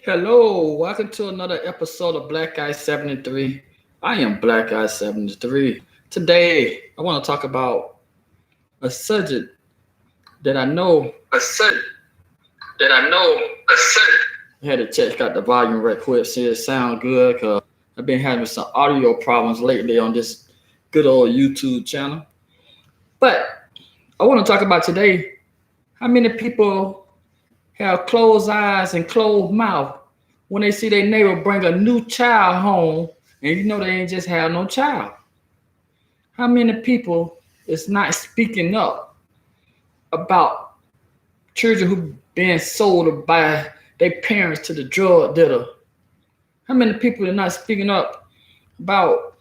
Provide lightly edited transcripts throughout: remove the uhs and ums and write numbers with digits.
Hello, welcome to another episode of Black Guy 73. I am Black Guy 73. Today, I want to talk about a subject that I know. A subject that I know. A subject. I had to check out the volume right quick, see it sound good, because I've been having some audio problems lately on this good old YouTube channel. But I want to talk about today how many people have closed eyes and closed mouth when they see their neighbor bring a new child home and you know they ain't just have no child. How many people is not speaking up about children who been sold by their parents to the drug dealer? How many people are not speaking up about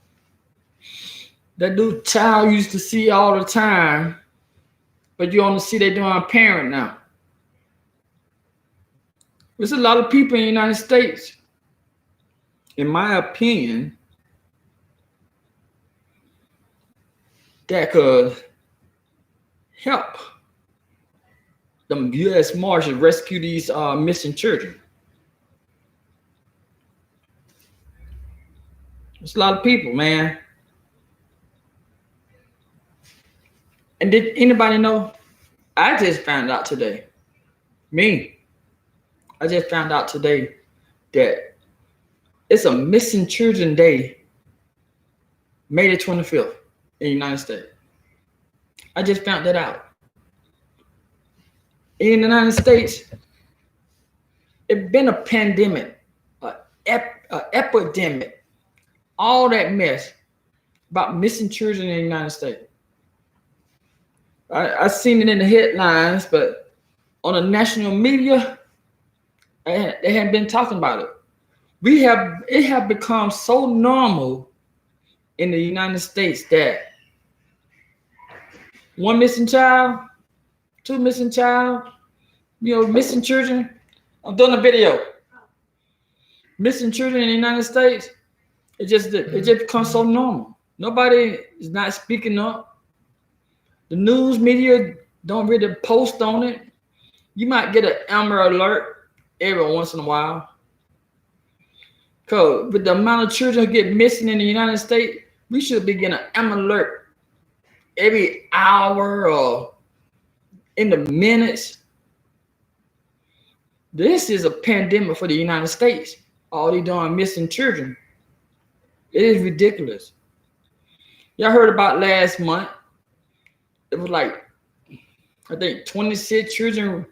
that new child you used to see all the time, but you only see they doing a parent now? There's a lot of people in the United States, in my opinion, that could help the U.S. Marshals rescue these missing children. There's a lot of people, man. And did anybody know? I just found out today. I just found out today that it's a missing children day, May the 25th in the United States. I just found that out. In the United States, it's been a pandemic, an epidemic, all that mess about missing children in the United States. I seen it in the headlines, but on the national media, they haven't been talking about it. It have become so normal in the United States that one missing child, two missing child, missing children. I'm doing a video. Missing children in the United States, it just becomes so normal. Nobody is not speaking up. The news media don't really post on it. You might get an Amber Alert every once in a while. Because with the amount of children who get missing in the United States, we should be getting an Amber Alert every hour or in the minutes. This is a pandemic for the United States. All they doing missing children. It is ridiculous. Y'all heard about last month? It was like, I think 26 children.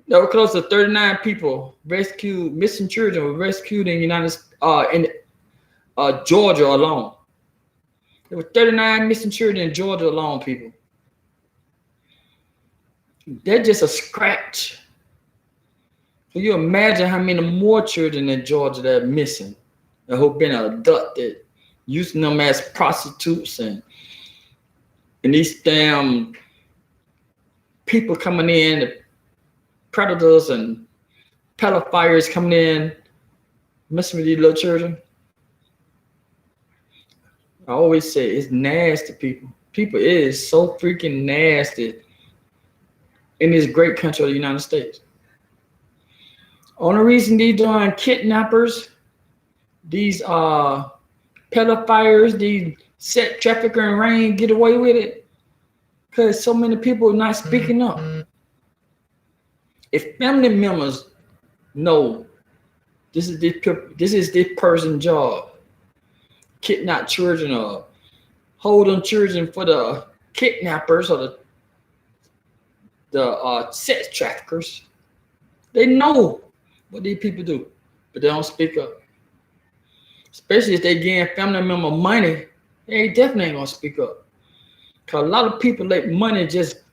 There were close to 39 people rescued, missing children were rescued in Georgia alone. There were 39 missing children in Georgia alone, people. They're just a scratch. Can you imagine how many more children in Georgia that are missing, that have been abducted, using them as prostitutes and these damn people coming in, predators and pedophiles coming in, messing with these little children? I always say it's nasty, people. People, it is so freaking nasty in this great country of the United States. Only reason these doing kidnappers, these pedophiles, these sex trafficker and rain get away with it, because so many people are not speaking up. If family members know this is this person's job, kidnap children or hold them children for the kidnappers or the sex traffickers, they know what these people do, but they don't speak up. Especially if they getting family member money, they definitely ain't gonna speak up. Cause a lot of people let money just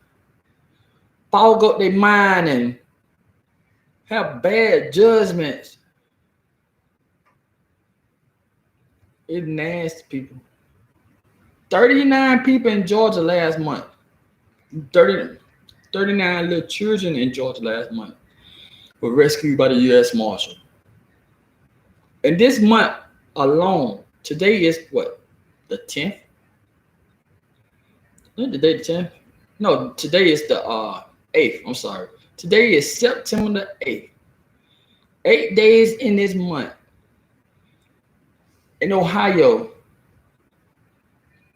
fog up their mind and have bad judgments. It's nasty, people. 39 people in Georgia last month. 39 little children in Georgia last month were rescued by the U.S. Marshal. And this month alone, today is what? The 10th? Isn't today the 10th? No, today is the 8th. I'm sorry. Today is September the 8th. 8 days in this month in Ohio,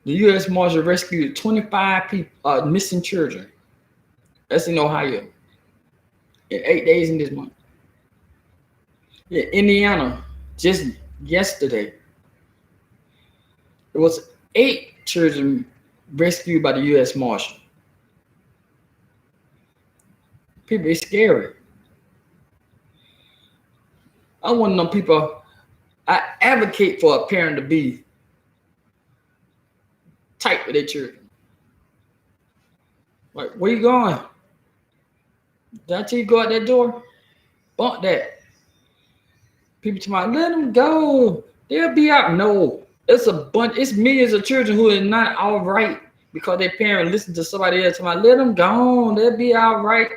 the U.S. Marshal rescued 25 people, missing children. That's in Ohio. In 8 days in this month. In Indiana, just yesterday, it was 8 children rescued by the U.S. Marshal. People, it's scary. I'm one of them people. I advocate for a parent to be tight with their children. Like, where you going? Did I tell you go out that door? Bump that. People tell me, let them go. They'll be out. No, it's a bunch. It's millions of children who are not all right because their parents listen to somebody else. Let them go. They'll be all right.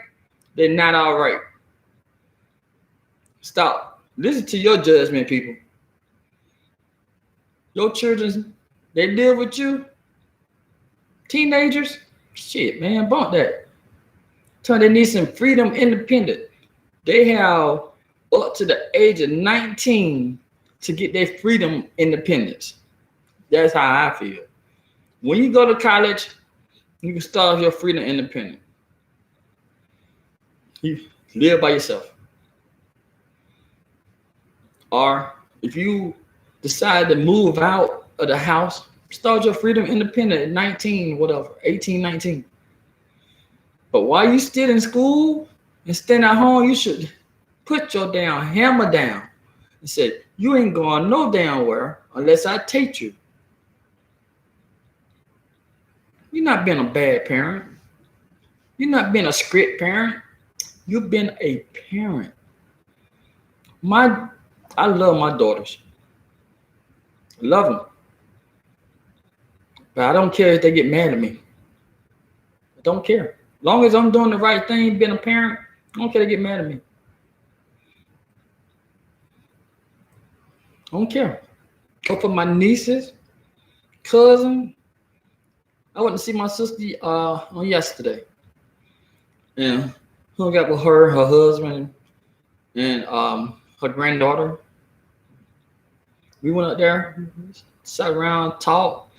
They're not all right. Stop. Listen to your judgment, people. Your children, they live with you. Teenagers, shit, man, bump that. Tell them they need some freedom, independent. They have up to the age of 19 to get their freedom, independence. That's how I feel. When you go to college, you can start your freedom, independent. You live by yourself. Or if you decide to move out of the house, start your freedom, independent at 19, whatever, 18, 19. But while you still in school and staying at home, you should put your damn hammer down and say, you ain't going no damn where unless I take you. You're not being a bad parent. You're not being a strict parent. You've been a parent. I love my daughters. I love them. But I don't care if they get mad at me. I don't care. As long as I'm doing the right thing, being a parent, I don't care if they get mad at me. I don't care. Go for my nieces, cousin. I went to see my sister on yesterday. And hung out with her husband, and her granddaughter. We went up there, sat around, talked.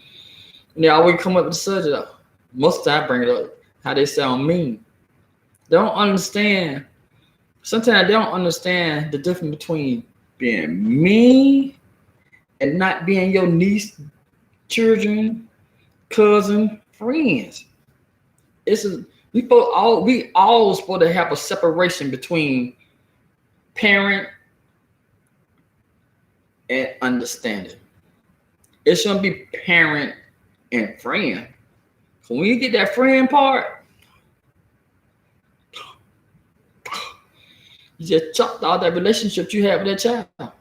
And they always come up with the subject. Most of the time I bring it up, how they sound mean. They don't understand. Sometimes they don't understand the difference between being mean and not being your niece, children, cousin, friends. We all supposed to have a separation between parent and understanding. It shouldn't be parent and friend. So when you get that friend part, you just chopped all that relationship you have with that child.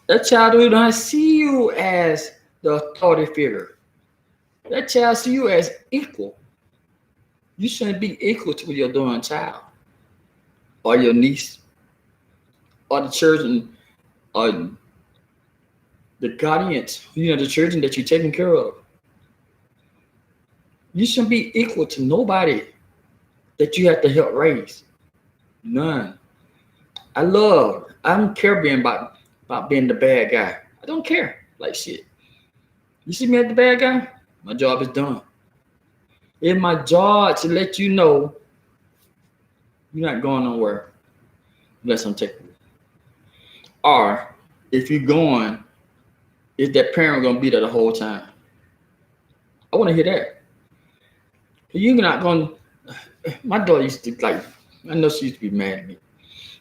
That child will not see you as the authority figure. That child see you as equal. You shouldn't be equal to your darn child or your niece or the children or the guardians, the children that you're taking care of. You shouldn't be equal to nobody that you have to help raise. None. I don't care about being the bad guy. I don't care. Like shit. You see me as the bad guy? My job is done. It's my job to let you know you're not going nowhere unless I'm taking you. Or if you're going, is that parent going to be there the whole time? I want to hear that. You're not going. My daughter used to I know she used to be mad at me.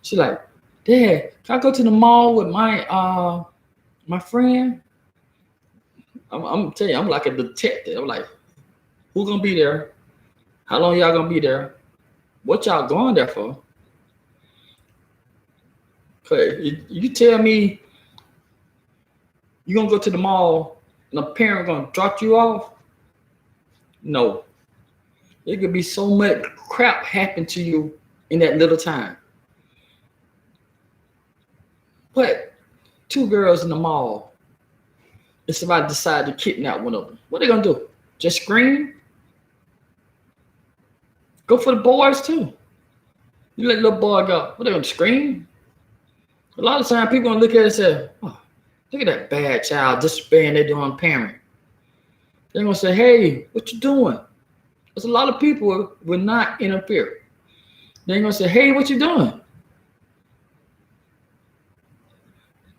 She's like, Dad, can I go to the mall with my friend? I'm telling you, I'm like a detective. I'm like, who's gonna be there? How long y'all gonna be there? What y'all going there for? Okay, you tell me you're gonna go to the mall and a parent gonna drop you off? No. There could be so much crap happen to you in that little time. But 2 girls in the mall, if somebody decide to kidnap one of them, what are they gonna do? Just scream? Go for the boys too. You let little boy go, what, they gonna scream? A lot of times people gonna look at it and say, oh, look at that bad child disobeying their damn parent. They're gonna say, hey, what you doing? There's a lot of people will not interfere. They're gonna say, hey, what you doing?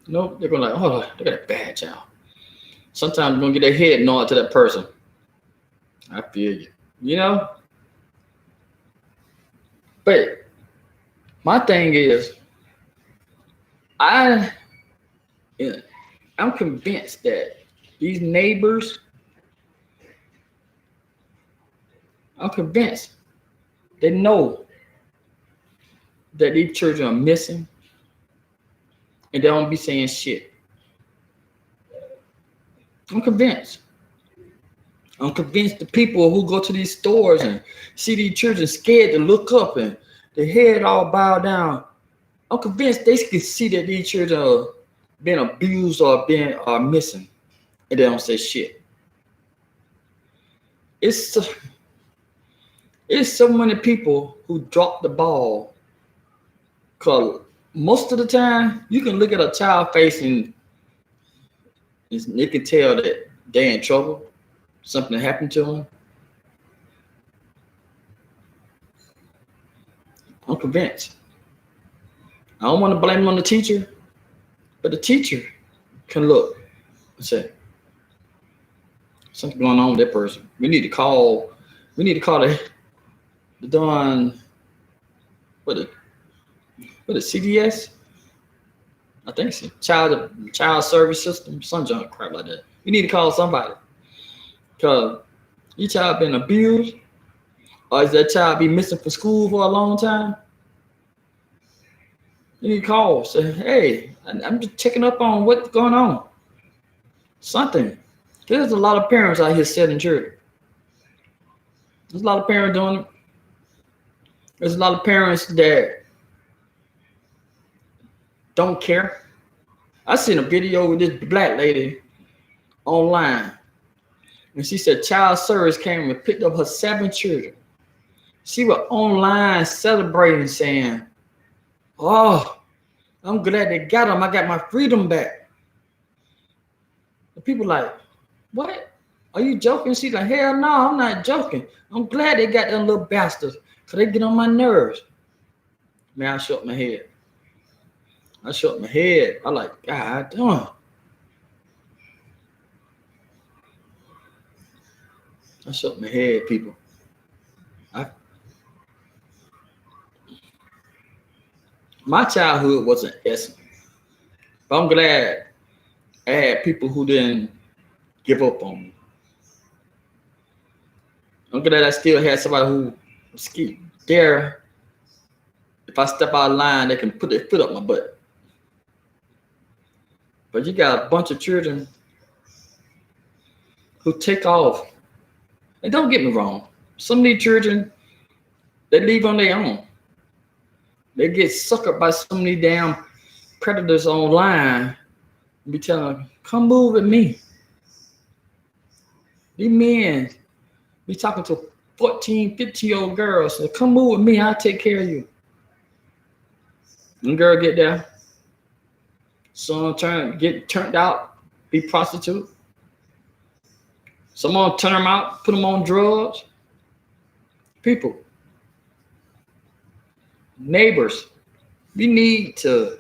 Nope, they're gonna like, oh, look at that bad child. Sometimes they're gonna get their head nod to that person. I feel you. You know? But my thing is, I'm convinced that these neighbors, I'm convinced they know that these children are missing and they don't be saying shit. I'm convinced. I'm convinced the people who go to these stores and see these children scared to look up and their head all bowed down, I'm convinced they can see that these children are being abused or missing, and they don't say shit. It's so many people who drop the ball, because most of the time you can look at a child face and you can tell that they're in trouble. Something happened to them. I'm convinced. I don't want to blame it on the teacher, but the teacher can look and say, something going on with that person. We need to call the Don, what the CDS? I think it's child service system, some junk crap like that. We need to call somebody. Because your child been abused, or is that child be missing from school for a long time? You need to call, say, hey, I'm just checking up on what's going on. Something. There's a lot of parents out here selling children. There's a lot of parents doing it. There's a lot of parents that don't care. I seen a video with this black lady online. And she said child service came and picked up her 7 children. She was online celebrating, saying, oh, I'm glad they got them. I got my freedom back. The people like, what? Are you joking? She's like, hell no, I'm not joking. I'm glad they got them little bastards because they get on my nerves. Man, I shook my head. I like, God damn. I shook my head, people. My childhood wasn't excellent, but I'm glad I had people who didn't give up on me. I'm glad I still had somebody who was there. If I step out of line, they can put their foot up my butt. But you got a bunch of children who take off. And don't get me wrong, some of these children, they leave on their own. They get suckered by some of these damn predators online and be telling them, come move with me. These men be talking to 14, 15-year-old girls, say, come move with me, I'll take care of you. And girl get there, son get turned out, be prostitute. Someone turn them out, put them on drugs. People, neighbors, we need to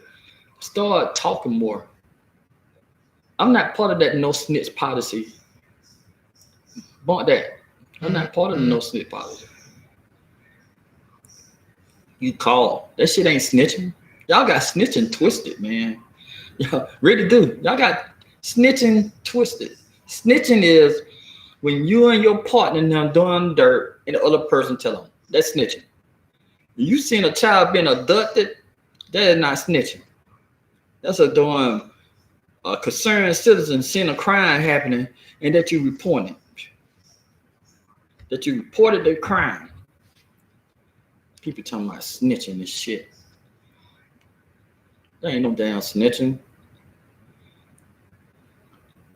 start talking more. I'm not part of that no snitch policy. Want that. I'm not part of the no snitch policy. You call. That shit ain't snitching. Y'all got snitching twisted, man. Y'all really do. Y'all got snitching twisted. Snitching is when you and your partner now doing dirt and the other person tell them. That's snitching. You seen a child being abducted, that is not snitching. That's doing a concerned citizen seeing a crime happening and that you report it. That you reported the crime. People talking about snitching and shit. There ain't no damn snitching.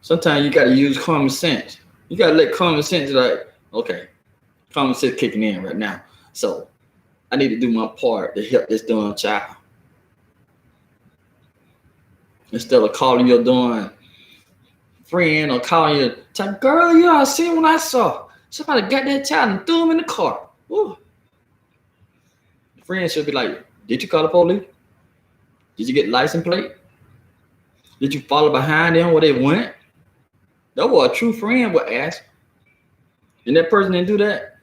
Sometimes you gotta use common sense. You gotta let common sense like, okay, common sense kicking in right now. So I need to do my part to help this dumb child. Instead of calling your dumb friend or calling your child, girl, you all seen what I saw. Somebody got that child and threw him in the car. Ooh. The friend should be like, did you call the police? Did you get license plate? Did you follow behind them where they went? That's what a true friend would ask. And that person didn't do that.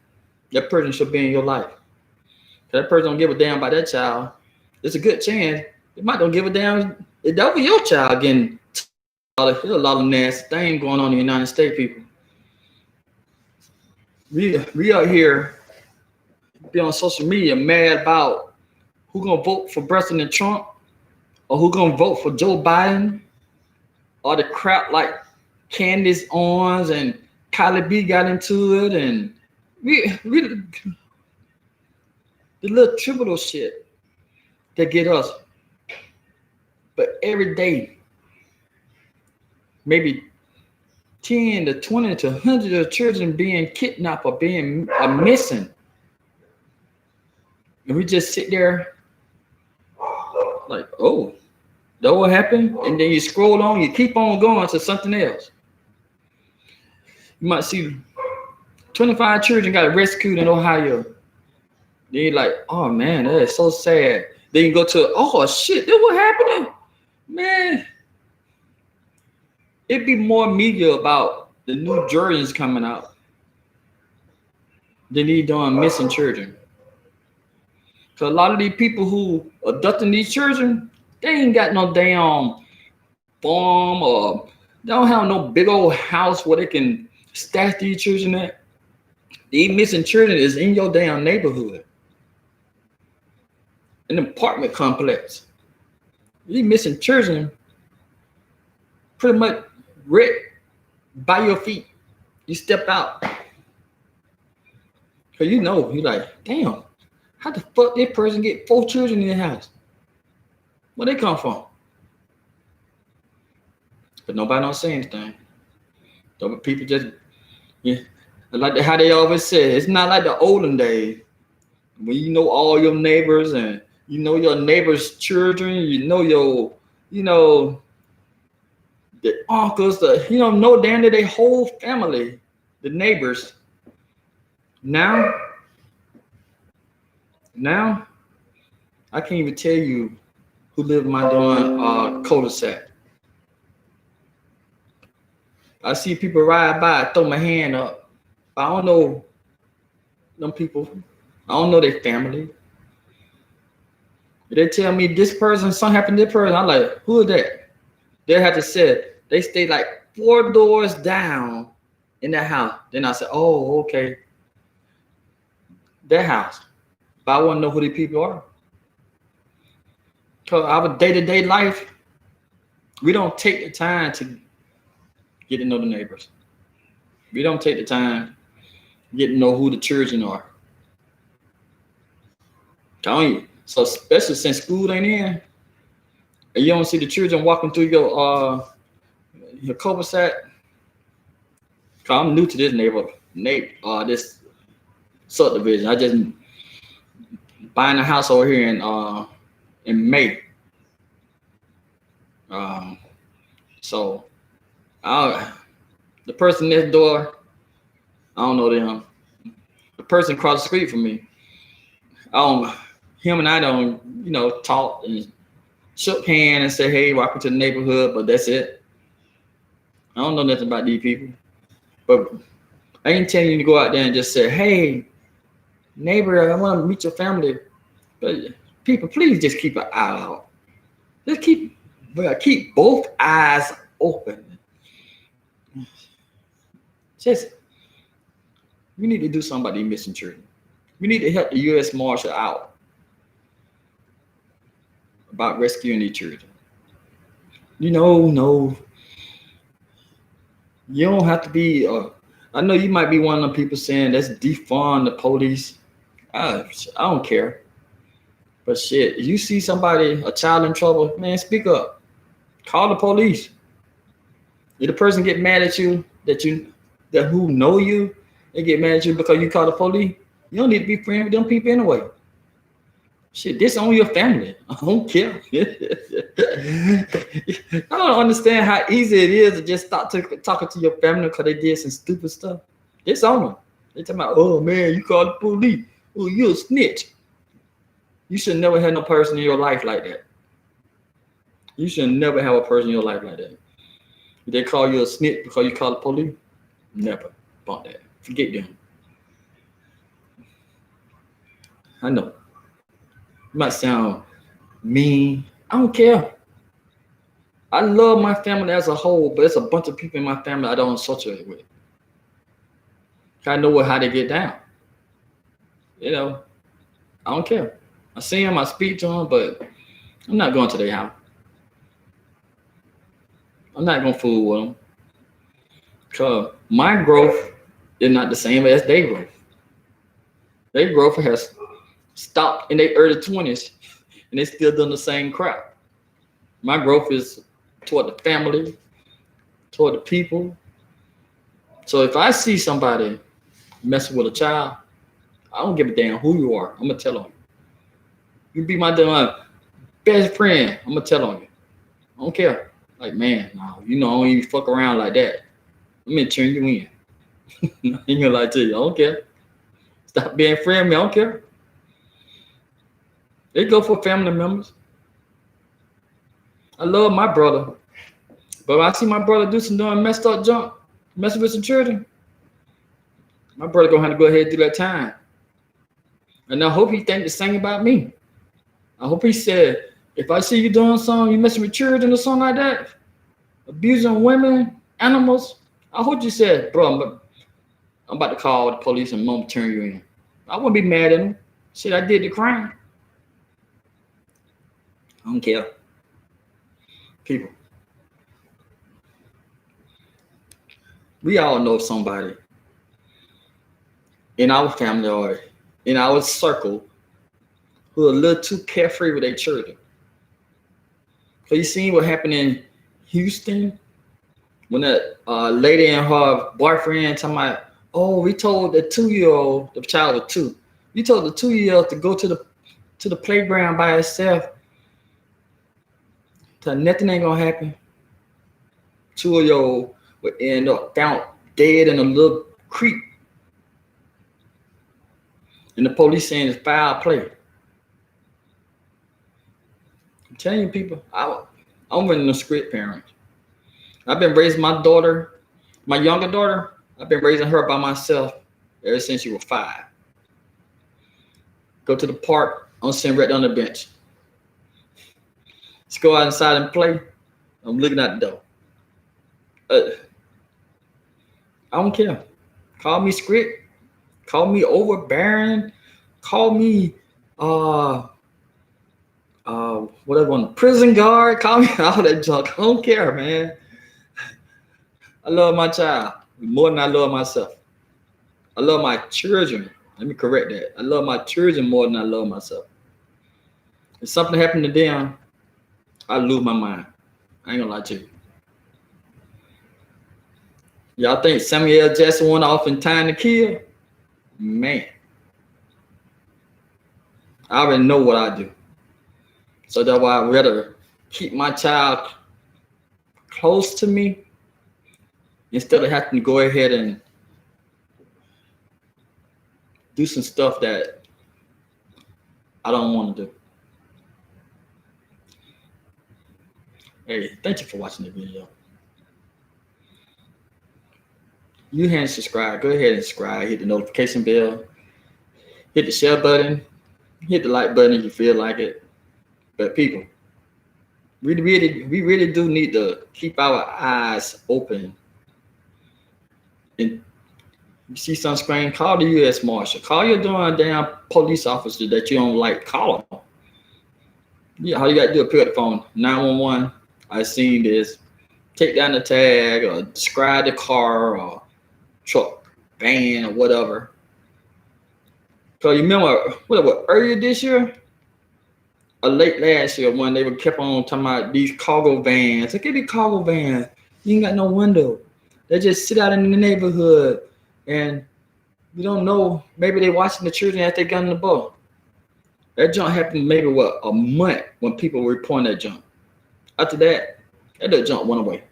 That person should be in your life. If that person don't give a damn about that child, there's a good chance they might don't give a damn if that was your child getting there's a lot of nasty things going on in the United States, people. We out here be on social media mad about who gonna vote for President Trump or who gonna vote for Joe Biden or the crap like Candace Owens and Kylie B got into it, and we the little trivial shit that get us. But every day, maybe 10 to 20 to 100 of children being kidnapped or being missing. And we just sit there like, oh, that what happened? And then you scroll on, you keep on going to something else. You might see 25 children got rescued in Ohio. Then you're like, oh man, that is so sad. Then you go to, oh shit, that what happened? Man, it'd be more media about the new Jordans coming out than these darn missing children. So a lot of these people who abducting these children, they ain't got no damn farm or they don't have no big old house where they can stash these children at. These missing children is in your damn neighborhood. An apartment complex. These missing children pretty much right by your feet. You step out. Cause you know, you're like, damn, how the fuck this person get 4 children in the house? Where they come from? But nobody don't say anything. But people just, yeah, like how they always say, it's not like the olden days when you know all your neighbors and you know your neighbors' children, you know your, you know, the uncles, know damn near their whole family, the neighbors. Now, I can't even tell you who lived in my darn cul-de-sac. I see people ride by, I throw my hand up. But I don't know them people. I don't know their family. If they tell me this person, something happened to this person, I'm like, who is that? They have to say they stay like 4 doors down in that house. Then I said, oh, okay. That house. But I want to know who these people are. Because our day-to-day life, we don't take the time to get to know the neighbors. We don't take the time to get to know who the children are. So especially since school ain't in, and you don't see the children walking through your cul-de-sac. Cause I'm new to this this subdivision. I just buying a house over here in May. So the person next door, I don't know them. The person across the street from me, him and I don't, talk and shook hands and say, hey, welcome to the neighborhood, but that's it. I don't know nothing about these people. But I ain't telling you to go out there and just say, hey, neighbor, I want to meet your family. But people, please just keep an eye out. Just keep both eyes open. We need to do something about these missing children. We need to help the U.S. Marshal out about rescuing these children. No. You don't have to be, I know you might be one of the people saying that's defund the police. I don't care. But shit, if you see a child in trouble, man, speak up. Call the police. If the person get mad at you, that who know you, they get mad at you because you call the police, you don't need to be friends with them people anyway. Shit, disown your family. I don't care. I don't understand how easy it is to just start talking to your family because they did some stupid stuff. Disown them. They talking about, oh man, you called the police. Oh, you a snitch. You should never have no person in your life like that. You should never have a person in your life like that. If they call you a snitch because you call the police, never about that. Forget them. I know. It might sound mean. I don't care. I love my family as a whole, but it's a bunch of people in my family I don't associate with. I know how they get down. You know, I don't care. I see them, I speak to them, but I'm not going to their house. I'm not going to fool with them. Because my growth is not the same as their growth. Their growth has stopped in their early 20s, and they still doing the same crap. My growth is toward the family, toward the people. So if I see somebody messing with a child, I don't give a damn who you are. I'm gonna tell on you. You be my best friend. I'm gonna tell on you. I don't care. Like, man, no, I don't even fuck around like that. I'm gonna turn you in. I ain't gonna lie to you. I don't care. Stop being friendly. I don't care. They go for family members. I love my brother, but when I see my brother do some doing messed up junk, messing with some children, my brother gonna have to go ahead and do that time. And I hope he think the same about me. I hope he said, if I see you doing something, you messing with children or something like that, abusing women, animals, I hope you said, bro, I'm about to call the police and I'm gonna turn you in. I wouldn't be mad at him. Shit, I did the crime. I don't care. People. We all know somebody in our family or in our circle who are a little too carefree with their children. So you seen what happened in Houston when that lady and her boyfriend talking about, oh, we told the 2-year-old, the child was 2, we told the 2-year-old to go to the playground by herself. So nothing ain't gonna happen. 2-year-old would end up found dead in a little creek. And the police saying it's foul play. I'm telling you, people, I'm running a script parent. I've been raising my daughter, my younger daughter, I've been raising her by myself ever since she was 5. Go to the park, I'm sitting right on the bench. Let's go outside and play. I'm looking at the door. I don't care. Call me script. Call me overbearing. Call me whatever on the prison guard. Call me all that junk. I don't care, man. I love my child more than I love myself. I love my children. Let me correct that. I love my children more than I love myself. If something happened to them, I lose my mind. I ain't gonna lie to you. Y'all think Samuel Jackson went off in Time to Kill? Man. I already know what I do. So that's why I'd rather keep my child close to me instead of having to go ahead and do some stuff that I don't want to do. Hey, thank you for watching the video. You haven't subscribed, go ahead and subscribe, hit the notification bell, hit the share button, hit the like button if you feel like it. But people, we really do need to keep our eyes open. And you see some screen, call the U.S. Marshal. Call your damn police officer that you don't like, call them. Yeah, all you got to do is pick up the phone, 911. I seen this. Take down the tag or describe the car or truck, van, or whatever. So you remember what earlier this year or late last year when they were kept on talking about these cargo vans. Look at these cargo vans. You ain't got no window. They just sit out in the neighborhood and you don't know. Maybe they watching the children as they got in the boat. That junk happened maybe a month when people were reporting that junk. After that junk went away.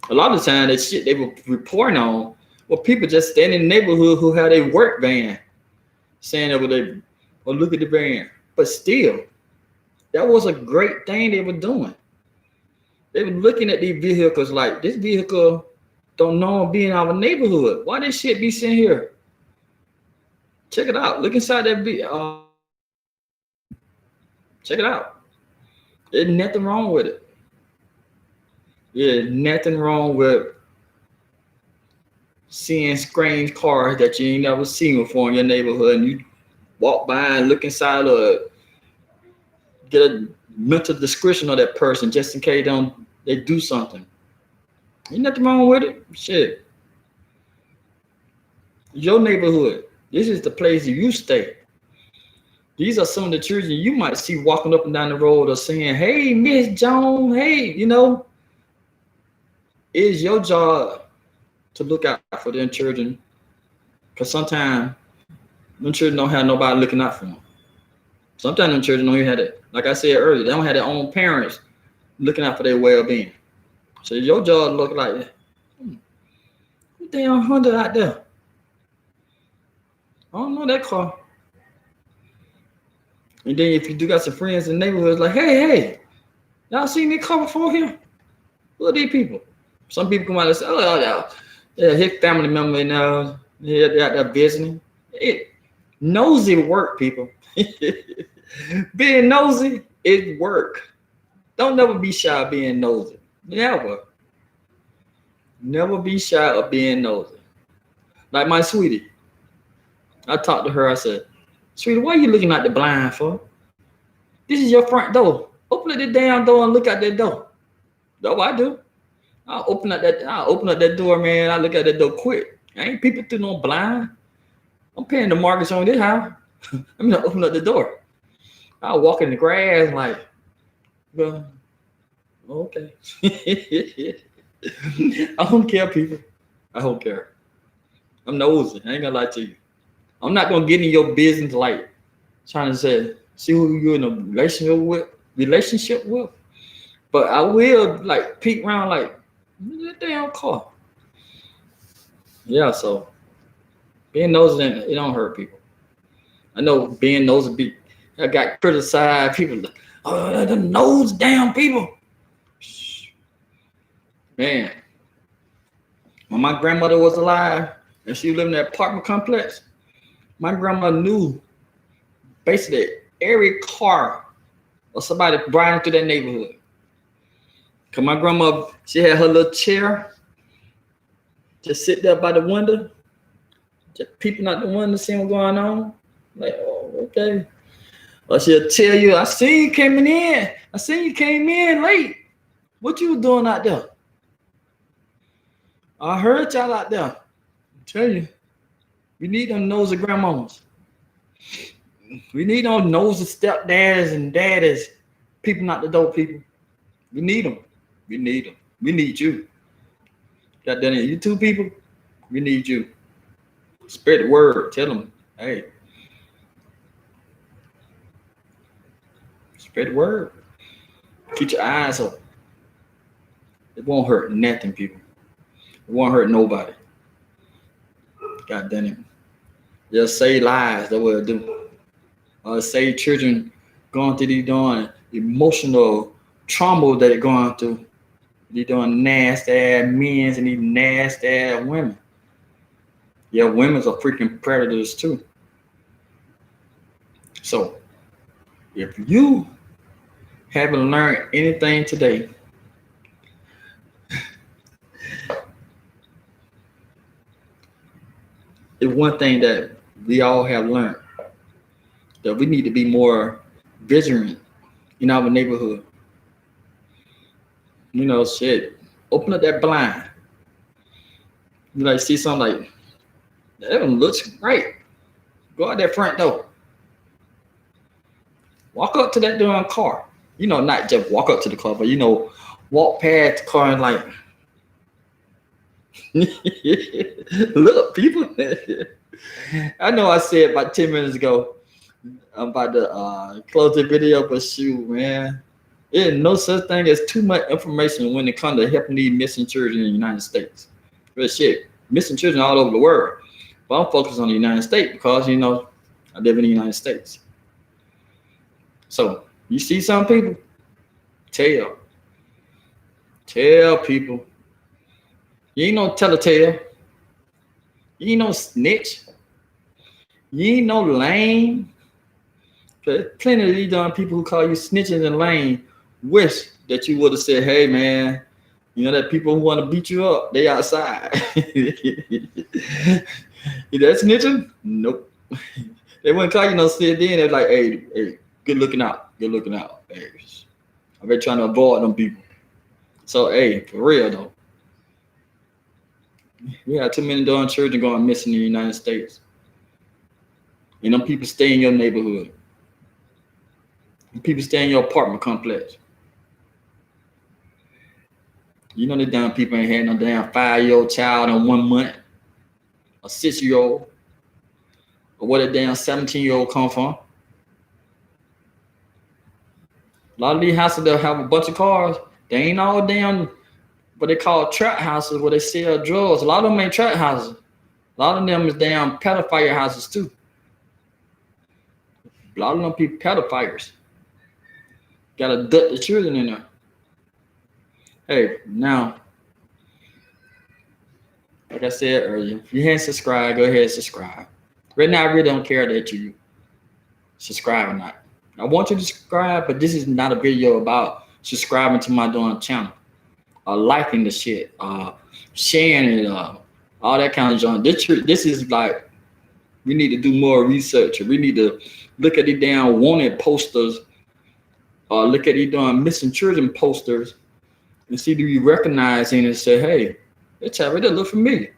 A lot of the time, that shit they were reporting on were people just standing in the neighborhood who had a work van, saying that they, oh, look at the van. But still, that was a great thing they were doing. They were looking at these vehicles like, this vehicle don't know be in our neighborhood. Why this shit be sitting here? Check it out. Look inside that check it out. There's nothing wrong with it. There's nothing wrong with seeing strange cars that you ain't never seen before in your neighborhood, and you walk by and look inside or get a mental description of that person just in case they do something. Ain't nothing wrong with it. Shit. Your neighborhood. This is the place you stay. These are some of the children you might see walking up and down the road or saying, hey, Miss Jones, hey, it's your job to look out for them children, because sometimes them children don't have nobody looking out for them. Sometimes them children don't even have it. Like I said earlier, they don't have their own parents looking out for their well-being. So it's your job to look like that. What damn Honda out there? I don't know that car. And then if you do got some friends in the neighborhood, like, hey, y'all seen me car before here? Who are these people? Some people come out and say, oh, yeah, his family member now, they're out there visiting. Nosy work, people. Being nosy is work. Don't never be shy of being nosy. Never. Never be shy of being nosy. Like my sweetie. I talked to her, I said, sweetie, why are you looking out the blind for? This is your front door. Open up the damn door and look out that door. That's what I do. I'll open up that door, man. I look at that door quick. I ain't peeping through no blind. I'm paying the mortgage on this house. I'm gonna open up the door. I'll walk in the grass like, well, okay. I don't care, people. I don't care. I'm nosy. I ain't gonna lie to you. I'm not gonna get in your business like trying to see who you're in a relationship with. But I will like peek around like, that damn car. Yeah, so being nosy, it don't hurt people. I know being nosy, I got criticized. People like, oh, the nose down people. Man, when my grandmother was alive and she lived in that apartment complex, my grandma knew basically every car or somebody riding through that neighborhood. Cause my grandma, she had her little chair, just sit there by the window, just peeping out the window, seeing what's going on. Like, oh, okay. Or she'll tell you, I seen you coming in. I seen you came in late. What you doing out there? I heard y'all out there. I tell you, we need them nosy grandmas. We need them nosy stepdads and daddies, peeping out the door, people. We need them. We need them. We need you. Got that in you two people? We need you. Spread the word. Tell them, hey. Spread the word. Keep your eyes open. It won't hurt nothing, people. It won't hurt nobody. God damn it. Just save lives. That's what it do. Save children going through these doing emotional trauma that they're going through. They're doing nasty ass men and these nasty ass women. Yeah, women's are freaking predators too. So, if you haven't learned anything today, it's one thing that we all have learned, that we need to be more vigilant in our neighborhood. Shit, open up that blind. You like see something like, that one looks great. Go out that front door. Walk up to that damn car. Not just walk up to the car, but walk past the car and like, look, people. I know I said about 10 minutes ago, I'm about to close the video, but shoot, man. There's no such thing as too much information when it comes to helping these missing children in the United States. But shit, missing children all over the world. But I'm focused on the United States because, you know, I live in the United States. So you see some people, tell people. You ain't no telltale. You ain't no snitch. You ain't no lame. Plenty of these dumb people who call you snitches and lame wish that you would have said, hey man, you know that people who want to beat you up, they outside. You that snitching? Nope. They wouldn't call you no snitch then. They're like, hey, good looking out. Hey, I've been trying to avoid them people. So hey, for real though. We have too many darn children going missing in the United States. And them people stay in your neighborhood. And people stay in your apartment complex. You know the damn people ain't had no damn 5-year-old child in 1 month. A 6-year-old. Or where the damn 17-year-old come from. A lot of these houses, they'll have a bunch of cars. They ain't all damn what they call trap houses where they sell drugs. A lot of them ain't trap houses. A lot of them is damn pedophile houses too. A lot of them people pedophiles. Gotta duck the children in there. Hey, now, like I said earlier, if you haven't subscribed, go ahead and subscribe. Right now, I really don't care that you subscribe or not. I want you to subscribe, but this is not a video about subscribing to my damn channel. Liking the shit, sharing it, all that kind of junk. This is like, we need to do more research. We need to look at the damn wanted posters, look at the damn missing children posters, and see, do you recognize it and say, hey, that child right there look familiar.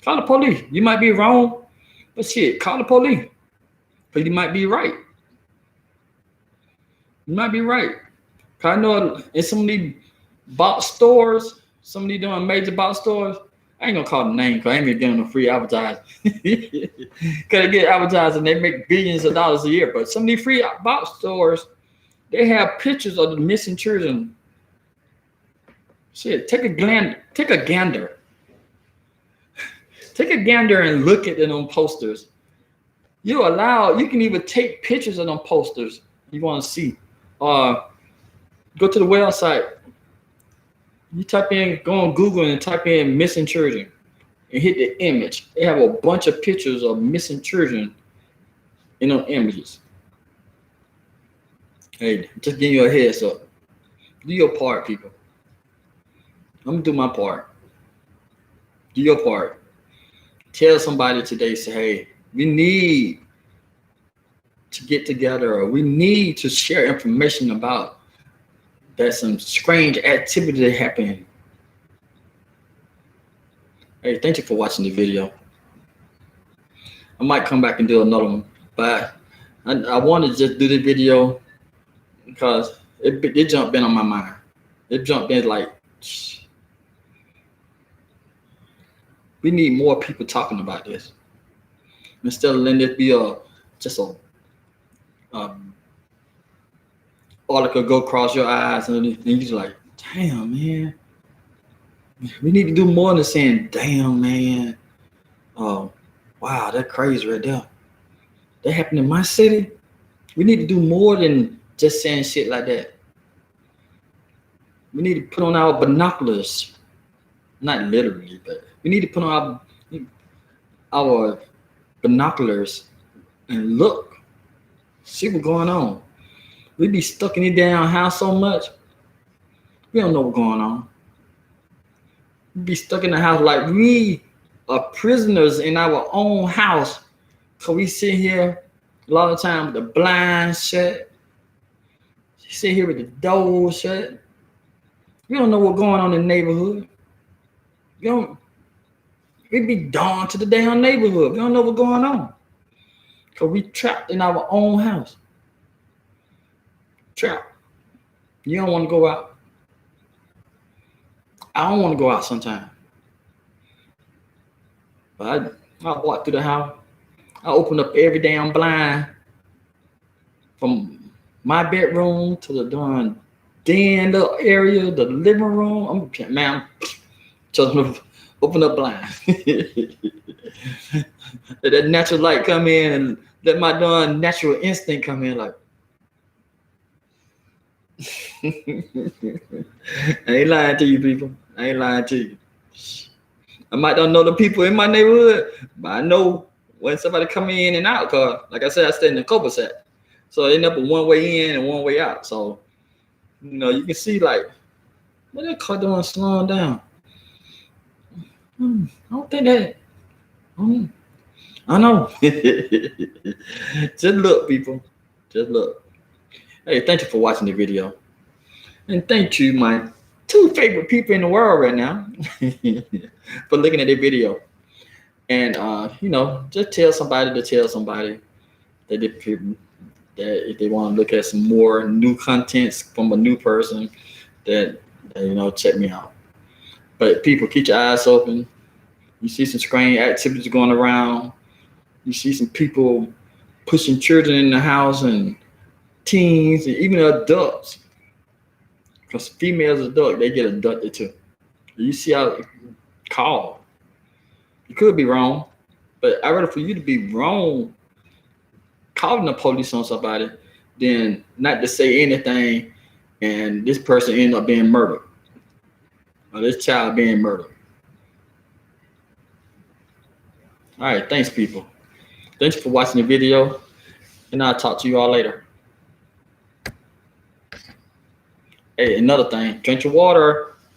Call the police. You might be wrong, but shit, call the police. But you might be right. You might be right. Cause I know in some of these box stores, some of these doing major box stores, I ain't gonna call the name because I ain't gonna get no free advertising. Cause they get advertising, they make billions of dollars a year. But some of these free box stores, they have pictures of the missing children. Shit, take a gander. Take a gander and look at them posters. You can even take pictures of them posters you want to see. Go to the website. You go on Google and type in missing children and hit the image. They have a bunch of pictures of missing children in those images. Hey, just give you a heads up. Do your part, people. I'm gonna do my part. Do your part. Tell somebody today, say, hey, we need to get together, or we need to share information about there's some strange activity that happened. Hey, thank you for watching the video. I might come back and do another one, but I want to just do the video because it jumped in on my mind. It jumped in like, we need more people talking about this instead of letting it be just a article go across your eyes and you're just like, damn, man. We need to do more than saying, damn, man. Oh, wow, that's crazy right there. That happened in my city. We need to do more than just saying shit like that. We need to put on our binoculars. Not literally, but we need to put on our binoculars and look, see what's going on. We be stuck in the damn house so much, we don't know what's going on. We be stuck in the house like we are prisoners in our own house. Cause we sit here a lot of time with the blinds shut. Sit here with the door shut. We don't know what's going on in the neighborhood. We be dawned to the damn neighborhood. We don't know what's going on. Cause we trapped in our own house. Trapped. You don't want to go out. I don't want to go out sometimes. But I walk through the house. I open up every damn blind from my bedroom to the darn den little area, the living room. I'm just open up blind. Let that natural light come in and let my darn natural instinct come in. Like, I ain't lying to you, people. I ain't lying to you. I might not know the people in my neighborhood, but I know when somebody come in and out. Cause like I said, I stay in the cul-de-sac, so they never one way in and one way out. So you can see like what that car doing slowing down. I don't think that. I know. Just look, people. Just look. Hey, thank you for watching the video, and thank you, my 2 favorite people in the world right now, for looking at the video. And just tell somebody that if they want to look at some more new contents from a new person, that check me out. But people, keep your eyes open. You see some strange activities going around. You see some people pushing children in the house and teens and even adults. Because females adult, they get abducted too. You see how called. You could be wrong, but I'd rather for you to be wrong calling the police on somebody than not to say anything and this person end up being murdered or this child being murdered. All right, thanks, people. Thanks for watching the video, and I'll talk to you all later. Hey, another thing, drink your water.